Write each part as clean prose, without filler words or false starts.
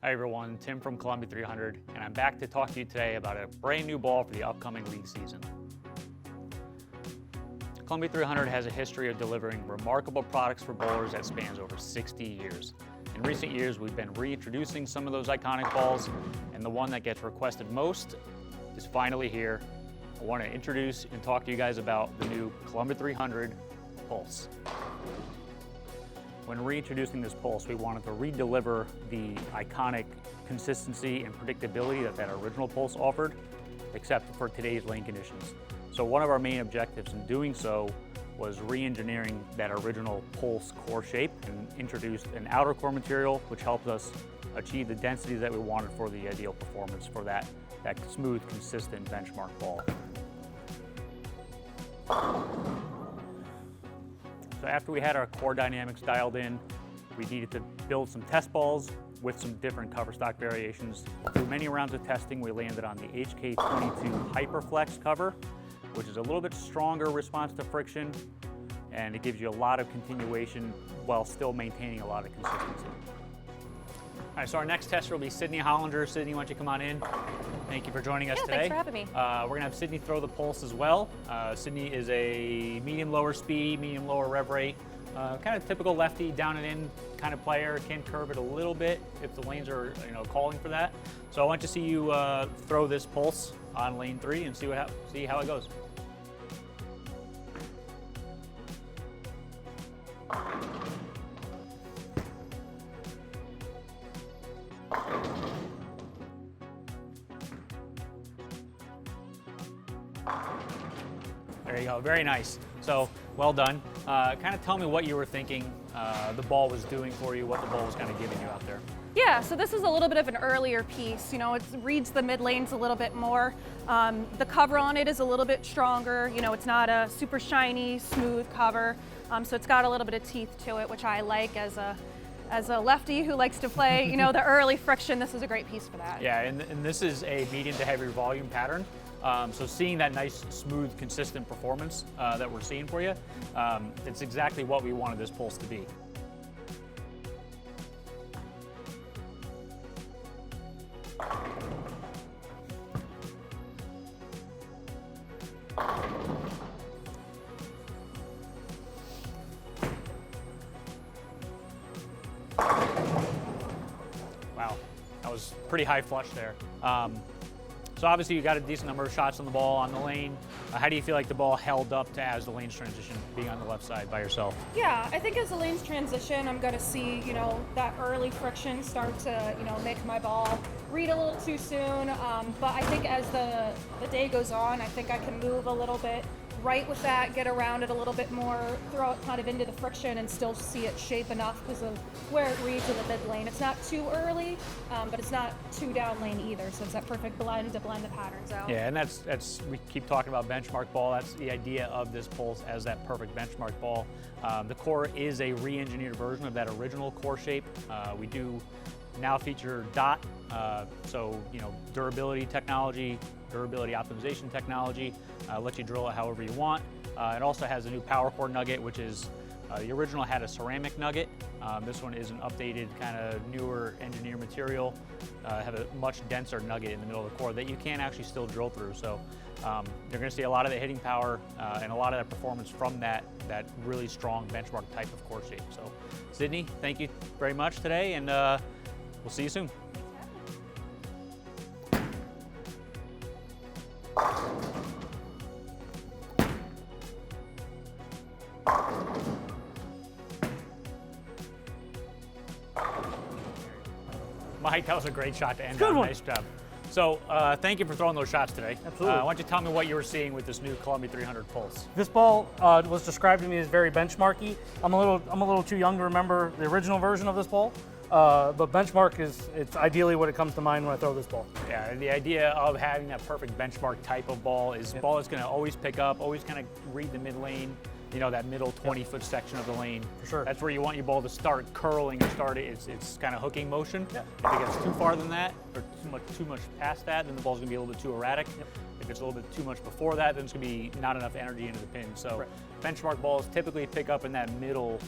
Hi everyone, Tim from Columbia 300, and I'm back to talk to you today about a brand new ball for the upcoming league season. Columbia 300 has a history of delivering remarkable products for bowlers that spans over 60 years. In recent years, we've been reintroducing some of those iconic balls, and the one that gets requested most is finally here. I want to introduce and talk to you guys about the new Columbia 300 Pulse. When reintroducing this Pulse, we wanted to re-deliver the iconic consistency and predictability that that original Pulse offered, except for today's lane conditions. So one of our main objectives in doing so was re-engineering that original Pulse core shape and introduced an outer core material which helped us achieve the densities that we wanted for the ideal performance for that smooth, consistent benchmark ball. So after we had our core dynamics dialed in, we needed to build some test balls with some different cover stock variations. Through many rounds of testing, we landed on the HK22 Hyperflex cover, which is a little bit stronger response to friction, and it gives you a lot of continuation while still maintaining a lot of consistency. All right, so our next tester will be Sydney Hollinger. Sydney, why don't you come on in? Thank you for joining us today. Thanks for having me. We're gonna have Sydney throw the Pulse as well. Sydney is a medium lower speed, medium lower rev rate, kind of typical lefty down and in kind of player. Can curve it a little bit if the lanes are calling for that. So I want to see you throw this Pulse on lane 3 and see how it goes. There you go, very nice. So, well done. Kind of tell me what you were thinking the ball was doing for you, what the ball was kind of giving you out there. Yeah, so this is a little bit of an earlier piece. You know, it reads the mid lanes a little bit more. The cover on it is a little bit stronger. You know, it's not a super shiny, smooth cover. So it's got a little bit of teeth to it, which I like as a lefty who likes to play, the early friction. This is a great piece for that. Yeah, and this is a medium to heavy volume pattern. So seeing that nice, smooth, consistent performance that we're seeing for you, it's exactly what we wanted this Pulse to be. Wow, that was pretty high flush there. So obviously you got a decent number of shots on the ball on the lane. How do you feel like the ball held up to as the lanes transition, being on the left side by yourself? Yeah, I think as the lanes transition, I'm going to see, that early friction start to, make my ball read a little too soon. But I think as the day goes on, I think I can move a little bit right with that, get around it a little bit more, throw it kind of into the friction and still see it shape enough because of where it reads in the mid lane. It's not too early, but it's not too down lane either, so it's that perfect blend to blend the patterns out. Yeah, and that's we keep talking about benchmark ball. That's the idea of this Pulse as that perfect benchmark ball. The core is a re-engineered version of that original core shape. We do now feature dot, so durability technology, durability optimization technology, lets you drill it however you want. It also has a new power core nugget, which is, the original had a ceramic nugget. This one is an updated kind of newer engineered material, have a much denser nugget in the middle of the core that you can actually still drill through. So you're gonna see a lot of the hitting power and a lot of that performance from that really strong benchmark type of core shape. So Sydney, thank you very much today, and we'll see you soon. Mike, that was a great shot to end on. Nice job. So thank you for throwing those shots today. Absolutely. Why don't you tell me what you were seeing with this new Columbia 300 Pulse? This ball was described to me as very benchmarky. I'm a little too young to remember the original version of this ball, but benchmark it's ideally what it comes to mind when I throw this ball. Yeah, and the idea of having that perfect benchmark type of ball is ball that's going to always pick up, always kind of read the mid lane. That middle 20-foot section of the lane. For sure. That's where you want your ball to start curling or start it. It's kind of hooking motion. If it gets too far than that, or too much past that, then the ball's gonna be a little bit too erratic. If it's a little bit too much before that, then it's gonna be not enough energy into the pin. So benchmark balls typically pick up in that middle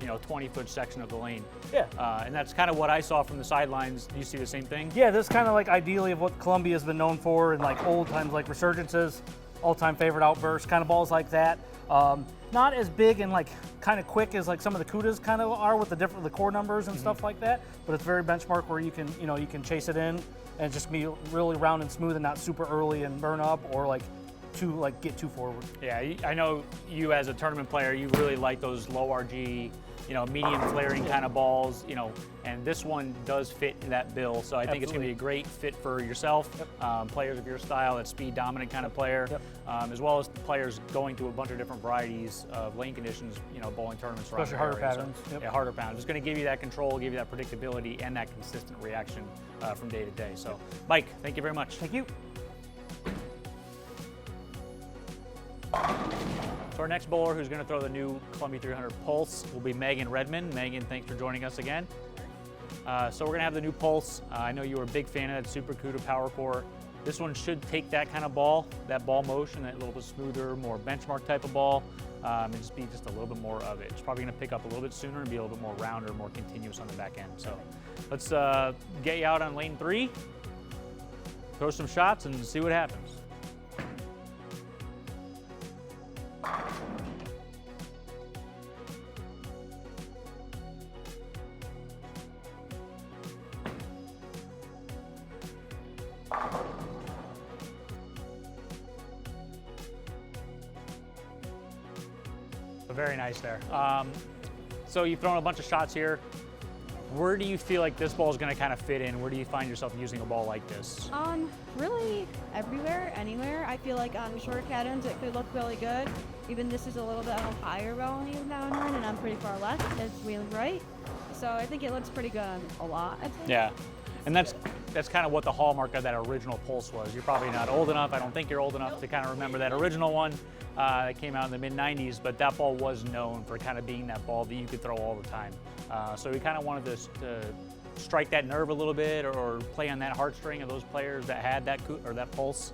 20-foot section of the lane. Yeah. And that's kind of what I saw from the sidelines. Do you see the same thing? Yeah, this is kind of like ideally of what Columbia has been known for in like old times, like Resurgence's all-time favorite outburst, kind of balls like that. Not as big and like kind of quick as like some of the Cudas kind of are with the core numbers and stuff like that, but it's very benchmark where you can chase it in and just be really round and smooth and not super early and burn up or get too forward. Yeah, I know you as a tournament player, you really like those low RG, medium flaring kind of balls, and this one does fit in that bill. So I think it's going to be a great fit for yourself, players of your style, that speed dominant kind of player, as well as players going to a bunch of different varieties of lane conditions, bowling tournaments around Especially the harder area. patterns. So, yeah, harder patterns. It's going to give you that control, give you that predictability, and that consistent reaction from day to day. So, Mike, thank you very much. Thank you. So our next bowler who's going to throw the new Columbia 300 Pulse will be Megan Redmond. Megan, thanks for joining us again. So we're going to have the new Pulse. I know you were a big fan of that Super CUDA Power Core. This one should take that kind of ball, that ball motion, that little bit smoother, more benchmark type of ball, and just be just a little bit more of it. It's probably going to pick up a little bit sooner and be a little bit more rounder, more continuous on the back end. So let's get you out on lane 3, throw some shots, and see what happens. Very nice there. So you've thrown a bunch of shots here. Where do you feel like this ball is going to kind of fit in? Where do you find yourself using a ball like this? Really everywhere, anywhere. I feel like on short patterns it could look really good. Even this is a little bit of a higher volume downwind and I'm pretty far left, it's wheeling right. So I think it looks pretty good on a lot, I think. Yeah, and that's kind of what the hallmark of that original Pulse was. You're probably not old enough, I don't think you're old enough to kind of remember that original one that came out in the mid-90s, but that ball was known for kind of being that ball that you could throw all the time. So we kind of wanted to strike that nerve a little bit or play on that heartstring of those players that had that Pulse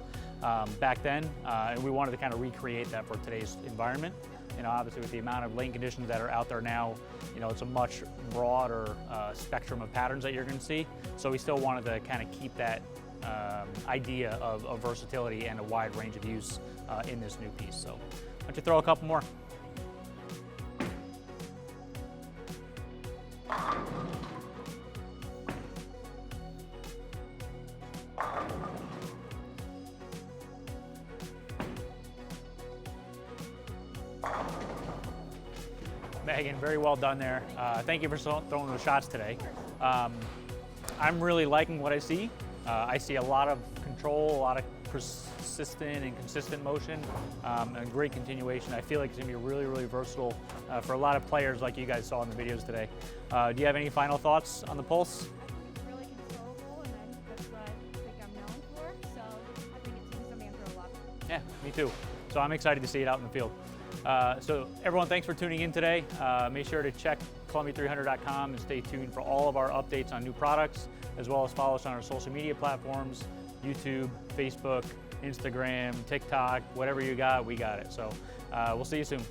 back then, and we wanted to kind of recreate that for today's environment. Obviously with the amount of lane conditions that are out there now, it's a much broader spectrum of patterns that you're going to see. So we still wanted to kind of keep that idea of versatility and a wide range of use in this new piece. So why don't you throw a couple more? Megan, very well done there. Thank you for throwing those shots today. I'm really liking what I see. I see a lot of control, a lot of persistent and consistent motion, and great continuation. I feel like it's going to be really, really versatile for a lot of players like you guys saw in the videos today. Do you have any final thoughts on the Pulse? I think it's really controllable and that's what I think I'm known for. So I think it's something I'm throw a lot. Yeah, me too. So I'm excited to see it out in the field. So everyone, thanks for tuning in today. Make sure to check Columbia300.com and stay tuned for all of our updates on new products, as well as follow us on our social media platforms, YouTube, Facebook, Instagram, TikTok, whatever you got, we got it. So we'll see you soon.